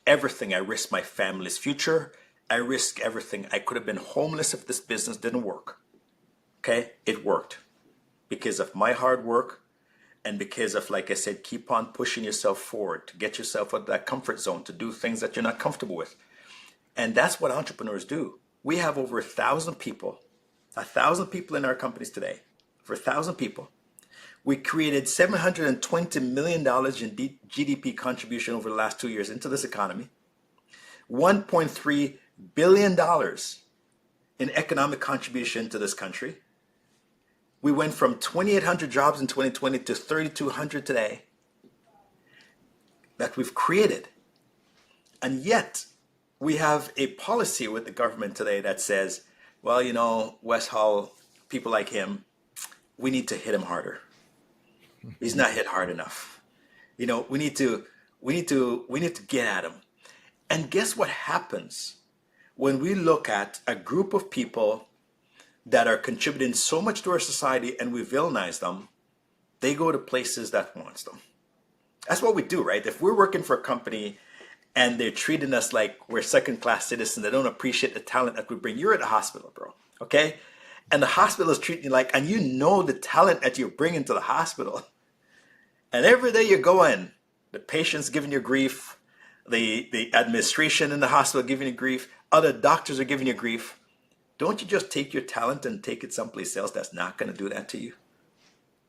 Everything. I risked my family's future. I risked everything. I could have been homeless if this business didn't work. Okay? It worked because of my hard work and because of, like I said, keep on pushing yourself forward to get yourself out of that comfort zone, to do things that you're not comfortable with. And that's what entrepreneurs do. We have over 1,000 people, 1,000 people in our companies today. For 1,000 people, we created $720 million in GDP contribution over the last 2 years into this economy. $1.3 billion in economic contribution to this country. We went from 2,800 jobs in 2020 to 3,200 today that we've created. And yet, we have a policy with the government today that says, well, Wes Hall, people like him, we need to hit him harder. He's not hit hard enough. We need to get at him. And guess what happens when we look at a group of people that are contributing so much to our society and we villainize them? They go to places that wants them. That's what we do, right? If we're working for a company and they're treating us like we're second class citizens, they don't appreciate the talent that we bring. You're at the hospital, bro. Okay? And the hospital is treating you like, and you know the talent that you're bringing to the hospital. And every day you're going, the patient's giving you grief, the administration in the hospital giving you grief, other doctors are giving you grief. Don't you just take your talent and take it someplace else that's not going to do that to you?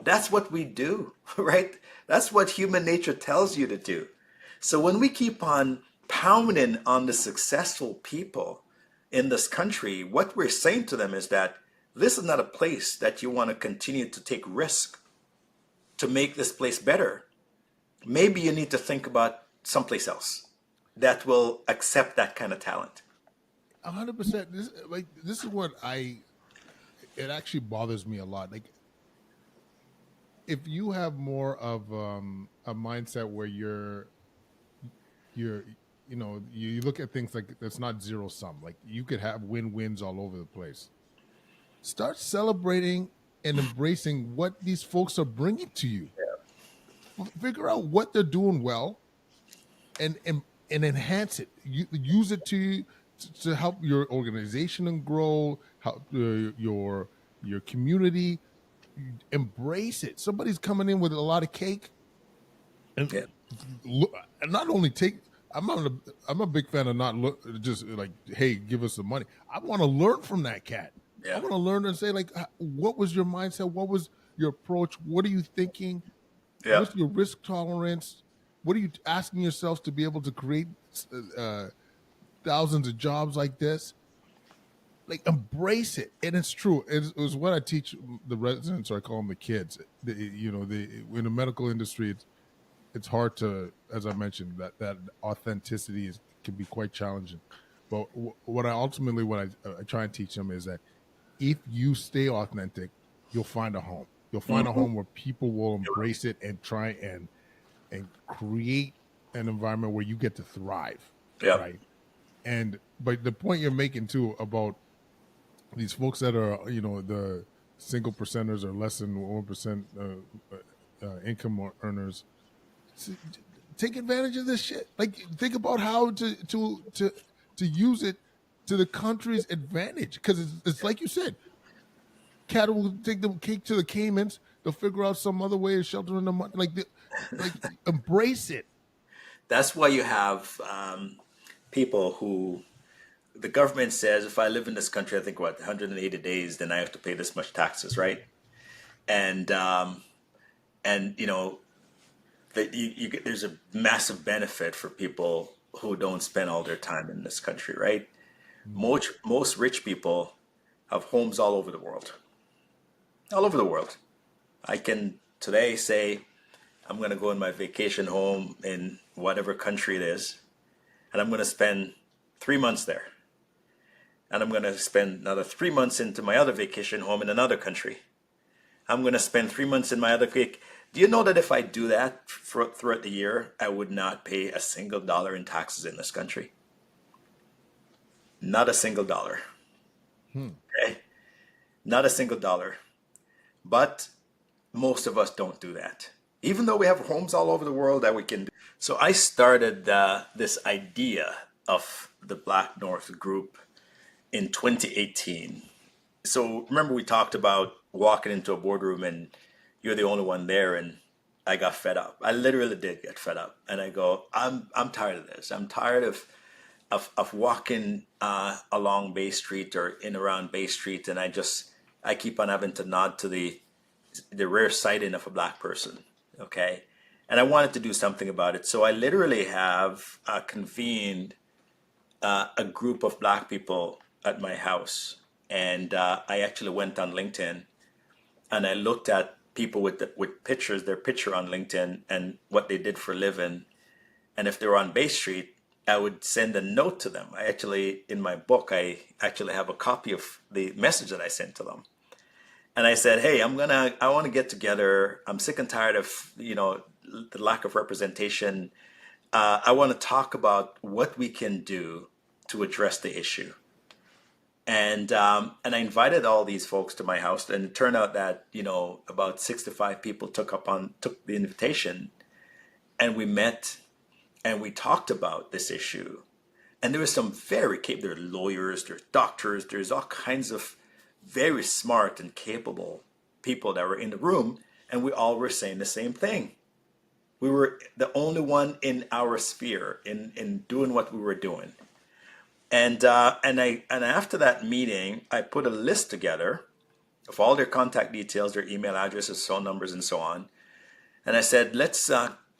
That's what we do, right? That's what human nature tells you to do. So when we keep on pounding on the successful people in this country, what we're saying to them is that this is not a place that you want to continue to take risk to make this place better. Maybe you need to think about someplace else that will accept that kind of talent. 100%. This is what it actually bothers me a lot. Like if you have more of a mindset where you're you look at things like it's not zero sum. Like you could have win-wins all over the place. Start celebrating and embracing what these folks are bringing to you. Figure out what they're doing well and enhance it. Use it to help your organization and grow, help your community. Embrace it. Somebody's coming in with a lot of cake, and Yeah, and not only take. I'm a big fan of not just like, hey, give us the money. I want to learn from that cat. I yeah, want to learn and say like, what was your mindset? What was your approach? What are you thinking? yeah, What's your risk tolerance? What are you asking yourselves to be able to create uh, thousands of jobs like this? Like embrace it, and it's true. It was what I teach the residents, or I call them the kids. In the medical industry, it's hard to, as I mentioned, that authenticity can be quite challenging. But what I try and teach them is that if you stay authentic, you'll find a home. You'll find a mhm, home where people will embrace it and try and create an environment where you get to thrive, yeah, right? And but the point you're making too about these folks that are the single percenters or less than 1% income earners, take advantage of this shit. Like think about how to use it to the country's advantage, because it's like you said, cattle will take the cake to the Caymans. They'll figure out some other way of sheltering them. Like embrace it. That's why you have people who the government says, if I live in this country, I think what 180 days, then I have to pay this much taxes, right? And you know that there's a massive benefit for people who don't spend all their time in this country, right? Mm. Most rich people have homes all over the world, all over the world. I can today say I'm going to go in my vacation home in whatever country it is, and I'm going to spend 3 months there, and I'm going to spend another 3 months into my other vacation home in another country. I'm going to spend 3 months in my other week. Do you know that if I do that throughout the year, I would not pay a single dollar in taxes in this country? Not a single dollar. Hmm. Okay? Not a single dollar. But most of us don't do that. Even though we have homes all over the world that we can do. So I started this idea of the Black North group in 2018. So remember we talked about walking into a boardroom and you're the only one there, and I got fed up. I literally did get fed up, and I go, I'm tired of this. I'm tired of walking along Bay Street or in around Bay Street, and I keep on having to nod to the rare sighting of a black person. Okay, and I wanted to do something about it, so I literally have convened a group of black people at my house, and I actually went on LinkedIn and I looked at people with pictures, their picture on LinkedIn, and what they did for a living. And if they were on Bay Street, I would send a note to them. I actually, in my book, I actually have a copy of the message that I sent to them. And I said, hey, I want to get together. I'm sick and tired of, the lack of representation. I want to talk about what we can do to address the issue. And I invited all these folks to my house, and it turned out that about 65 people took the invitation, and we met and we talked about this issue. And there was some there are lawyers, there's doctors, there's all kinds of very smart and capable people that were in the room, and we all were saying the same thing. We were the only one in our sphere in doing what we were doing. And after that meeting, I put a list together of all their contact details, their email addresses, phone numbers, and so on. And I said, let's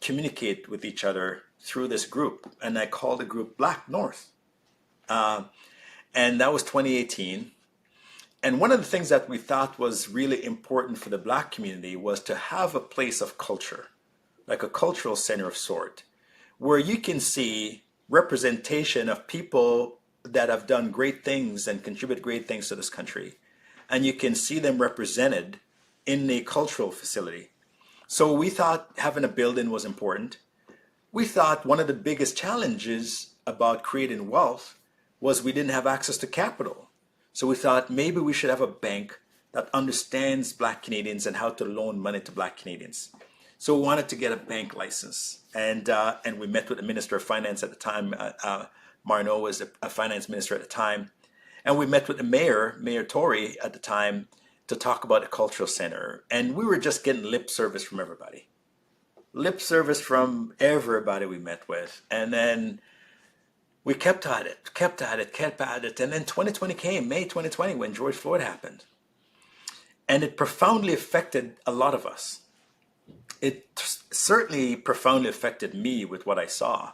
communicate with each other through this group. And I called the group Black North. And that was 2018. And one of the things that we thought was really important for the black community was to have a place of culture, like a cultural center of sort, where you can see representation of people that have done great things and contribute great things to this country. And you can see them represented in a cultural facility. So we thought having a building was important. We thought one of the biggest challenges about creating wealth was we didn't have access to capital. So we thought maybe we should have a bank that understands black Canadians and how to loan money to black Canadians. So we wanted to get a bank license, and we met with the Minister of Finance at the time. Marno was a finance minister at the time, and we met with the Mayor Tory at the time, to talk about a cultural center. And we were just getting lip service from everybody. Lip service from everybody we met with. And then we kept at it. And then 2020 came, May 2020, when George Floyd happened. And it profoundly affected a lot of us. It certainly profoundly affected me with what I saw.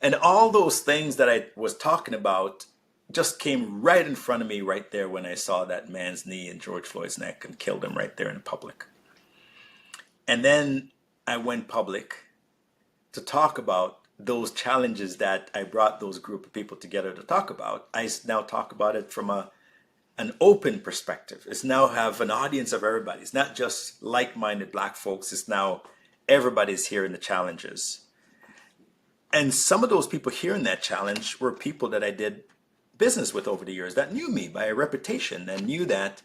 And all those things that I was talking about just came right in front of me right there when I saw that man's knee in George Floyd's neck and killed him right there in public. And then I went public to talk about those challenges that I brought those group of people together to talk about. I now talk about it from an open perspective. It's now have an audience of everybody. It's not just like-minded black folks. It's now everybody's hearing the challenges. And some of those people hearing that challenge were people that I did business with over the years that knew me by a reputation and knew that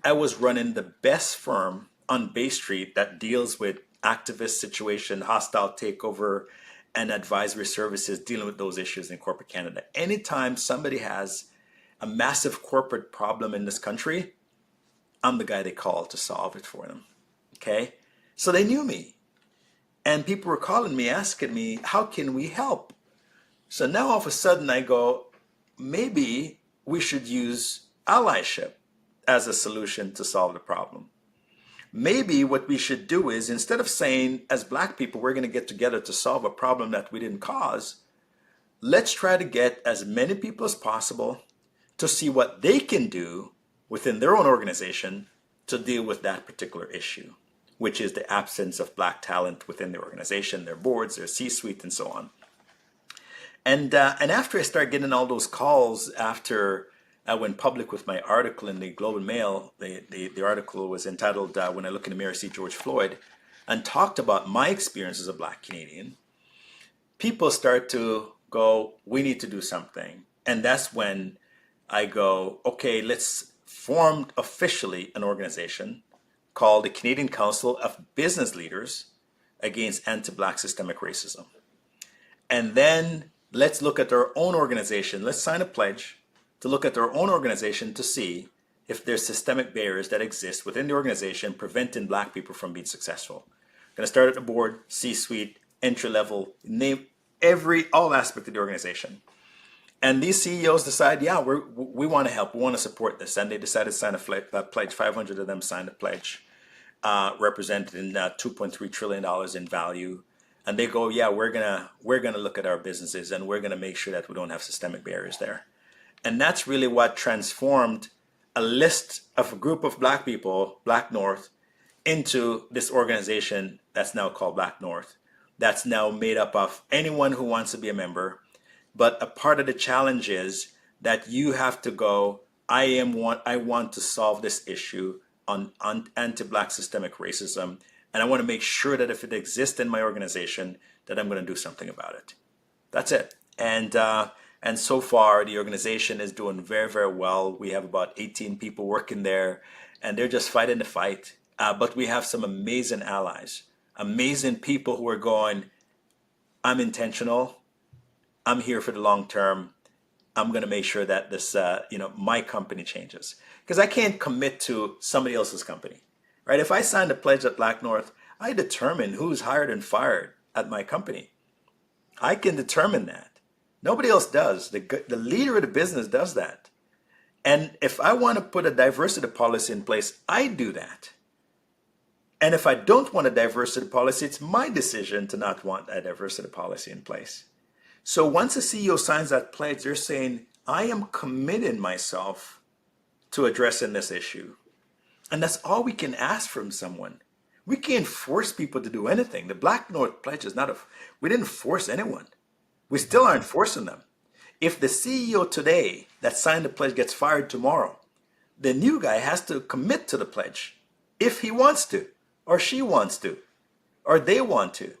I was running the best firm on Bay Street that deals with activist situation, hostile takeover, and advisory services dealing with those issues in corporate Canada. Anytime somebody has a massive corporate problem in this country, I'm the guy they call to solve it for them. Okay? So they knew me. And people were calling me, asking me, how can we help? So now all of a sudden I go, maybe we should use allyship as a solution to solve the problem. Maybe what we should do is, instead of saying, as black people, we're going to get together to solve a problem that we didn't cause, let's try to get as many people as possible to see what they can do within their own organization to deal with that particular issue, which is the absence of black talent within the organization, their boards, their C-suite, and so on. And after I started getting all those calls, after I went public with my article in the Globe and Mail, the article was entitled "When I Look in the Mirror, I See George Floyd," and talked about my experience as a black Canadian. People start to go, we need to do something. And that's when I go, okay, let's form officially an organization called the Canadian Council of Business Leaders Against Anti-Black Systemic Racism. And then let's look at our own organization. Let's sign a pledge to look at our own organization to see if there's systemic barriers that exist within the organization preventing black people from being successful. Going to start at the board, C-suite, entry level, name all aspect of the organization. And these CEOs decide, yeah, we want to help, we want to support this, and they decided to sign a pledge. 500 of them signed a pledge, represented in $2.3 trillion in value. And they go, yeah, we're gonna look at our businesses and we're gonna make sure that we don't have systemic barriers there. And that's really what transformed a list of a group of black people, Black North, into this organization that's now called Black North. That's now made up of anyone who wants to be a member. But a part of the challenge is that you have to go, I want to solve this issue on anti-black systemic racism. And I want to make sure that if it exists in my organization, that I'm going to do something about it. That's it. And so far, the organization is doing very, very well. We have about 18 people working there, and they're just fighting the fight. But we have some amazing allies, amazing people who are going, I'm intentional. I'm here for the long term. I'm going to make sure that this, my company changes. Because I can't commit to somebody else's company, right? If I sign a pledge at Black North, I determine who's hired and fired at my company. I can determine that. Nobody else does. The leader of the business does that. And if I want to put a diversity policy in place, I do that. And if I don't want a diversity policy, it's my decision to not want a diversity policy in place. So once a CEO signs that pledge, they're saying, I am committing myself to addressing this issue. And that's all we can ask from someone. We can't force people to do anything. The Black North Pledge is not we didn't force anyone. We still aren't forcing them. If the CEO today that signed the pledge gets fired tomorrow, the new guy has to commit to the pledge if he wants to, or she wants to, or they want to.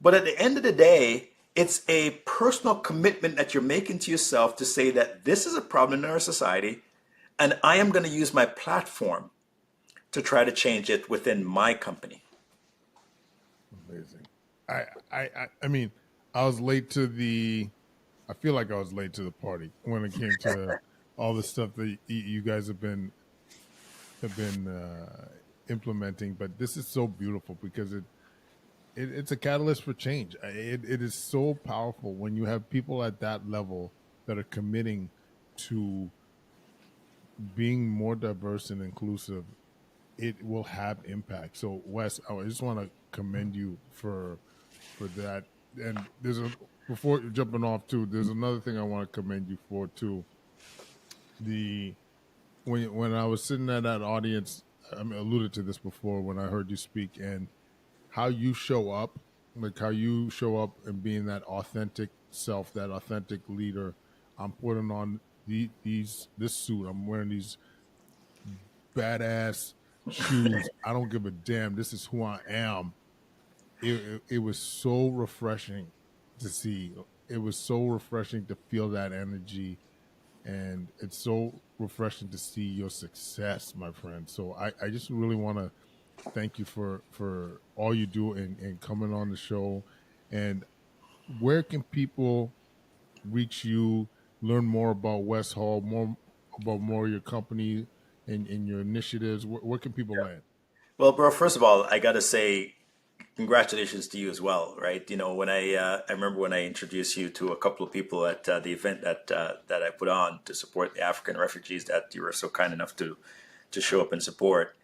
But at the end of the day, it's a personal commitment that you're making to yourself to say that this is a problem in our society, and I am going to use my platform to try to change it within my company. Amazing. I mean, I was late to the. I feel like I was late to the party when it came to all the stuff that you guys have been implementing. But this is so beautiful because it's a catalyst for change. It is so powerful when you have people at that level that are committing to being more diverse and inclusive. It will have impact. So Wes, I just want to commend you for that. And before jumping off too, there's another thing I want to commend you for too. When I was sitting at that audience, I alluded to this before when I heard you speak, and how you show up, like how you show up and being that authentic self, that authentic leader. I'm putting on this suit. I'm wearing these badass shoes. I don't give a damn. This is who I am. It was so refreshing to see. It was so refreshing to feel that energy, and it's so refreshing to see your success, my friend. So I just really want to thank you for all you do and coming on the show. And where can people reach you, learn more about Wes Hall, more about your company, in your initiatives? Where can people land? Well, bro, first of all, I gotta say congratulations to you as well, right? You know, when I remember when I introduced you to a couple of people at the event that I put on to support the African refugees that you were so kind enough to show up and support.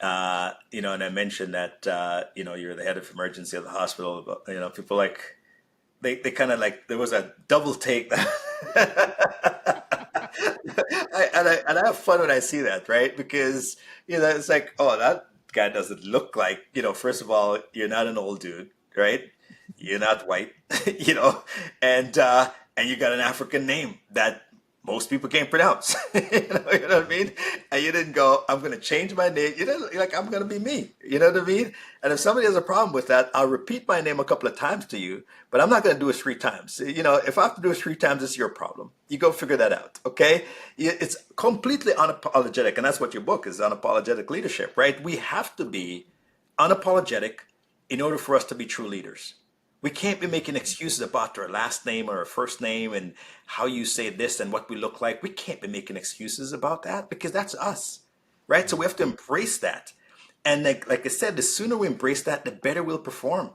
You know, and I mentioned that you know, you're the head of emergency of the hospital. But, you know, people like they kind of like there was a double take. And I have fun when I see that, right? Because you know it's like, oh, that guy doesn't look like, you know. First of all, you're not an old dude, right? You're not white, you know, and you got an African name that most people can't pronounce. You know what I mean? And you didn't go, I'm going to change my name. You didn't, you're like, I'm going to be me. You know what I mean? And if somebody has a problem with that, I'll repeat my name a couple of times to you, but I'm not going to do it 3 times. You know, if I have to do it 3 times, it's your problem. You go figure that out. Okay. It's completely unapologetic. And that's what your book is, unapologetic leadership, right? We have to be unapologetic in order for us to be true leaders. We can't be making excuses about our last name or our first name and how you say this and what we look like. We can't be making excuses about that because that's us, right? So we have to embrace that. And like I said, the sooner we embrace that, the better we'll perform.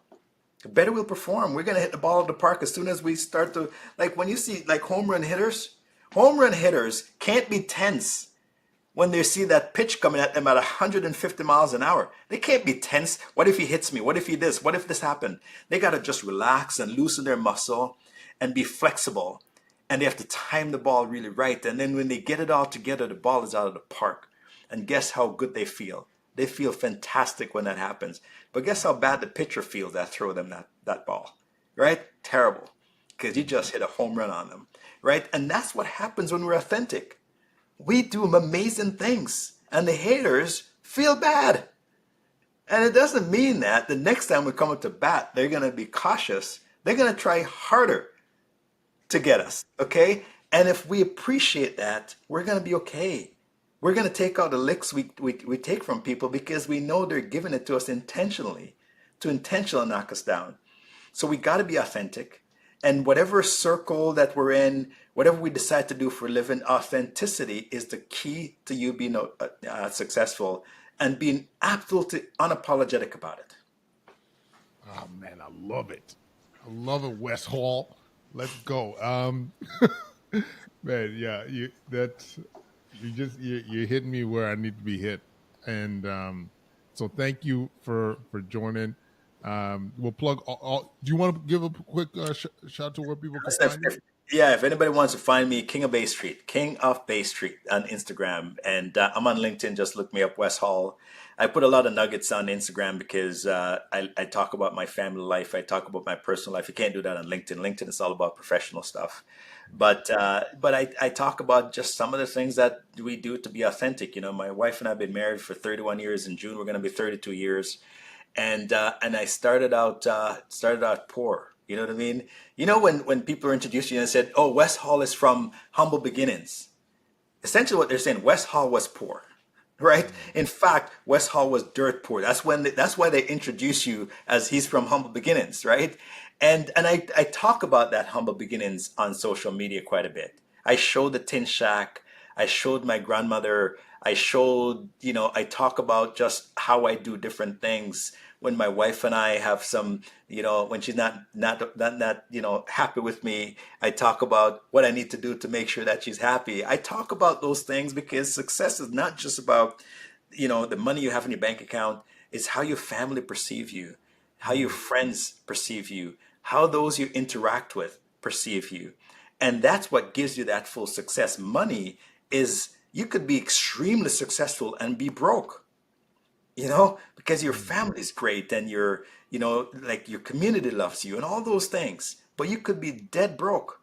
The better we'll perform. We're going to hit the ball at the park as soon as we start to, like when you see like home run hitters can't be tense when they see that pitch coming at them at 150 miles an hour. They can't be tense. What if he hits me? What if he this? What if this happened? They got to just relax and loosen their muscle and be flexible. And they have to time the ball really right. And then when they get it all together, the ball is out of the park. And guess how good they feel? They feel fantastic when that happens. But guess how bad the pitcher feels that throw them that ball, right? Terrible. Because you just hit a home run on them, right? And that's what happens when we're authentic. We do amazing things and the haters feel bad. And it doesn't mean that the next time we come up to bat, they're going to be cautious. They're going to try harder to get us. Okay. And if we appreciate that, we're going to be okay. We're going to take out the licks we take from people because we know they're giving it to us intentionally to intentionally knock us down. So we got to be authentic. And whatever circle that we're in, whatever we decide to do for a living, authenticity is the key to you being successful and being absolutely unapologetic about it. Oh man, I love it. I love it, Wes Hall. Let's go. Man, yeah, you're hitting me where I need to be hit, and so thank you for joining. We'll plug all. Do you want to give a quick shout to where people can Listen, find you? yeah, if anybody wants to find me, King of Bay Street on Instagram, and I'm on LinkedIn. Just look me up, Wes Hall. I put a lot of nuggets on Instagram because I talk about my family life. I talk about my personal life. You can't do that on LinkedIn. LinkedIn is all about professional stuff. But I talk about just some of the things that we do to be authentic. You know, my wife and I have been married for 31 years. In June, we're going to be 32 years, and I started out poor. You know what I mean? You know when people are introduced to you and said, "Oh, Wes Hall is from humble beginnings." Essentially, what they're saying, Wes Hall was poor, right? In fact, Wes Hall was dirt poor. That's why they introduce you as he's from humble beginnings, right? And I talk about that humble beginnings on social media quite a bit. I showed the tin shack. I showed my grandmother. I showed, you know, I talk about just how I do different things when my wife and I have some, you know, when she's not you know, happy with me. I talk about what I need to do to make sure that she's happy. I talk about those things because success is not just about, you know, the money you have in your bank account. It's how your family perceive you, how your friends perceive you, how those you interact with perceive you. And that's what gives you that full success. Money is, you could be extremely successful and be broke, you know, because your Mm. family's great and your, you know, like your community loves you and all those things. But you could be dead broke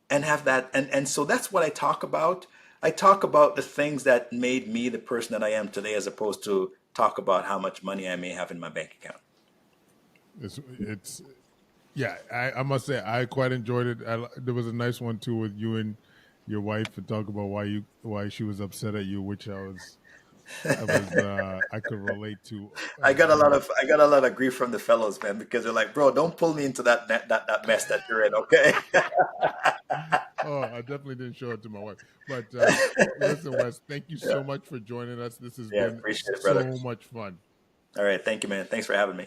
and have that. And so that's what I talk about. I talk about the things that made me the person that I am today, as opposed to talk about how much money I may have in my bank account. It's yeah. I must say I quite enjoyed it. There was a nice one too with you and your wife and talk about why she was upset at you, which I could relate to as well. I got a lot of grief from the fellows, man, because they're like, bro, don't pull me into that mess that you're in, okay? Oh, I definitely didn't show it to my wife. But listen, Wes, thank you Yeah. so much for joining us. This has Yeah. been Appreciate it, brother. so much fun. All right. Thank you, man. Thanks for having me.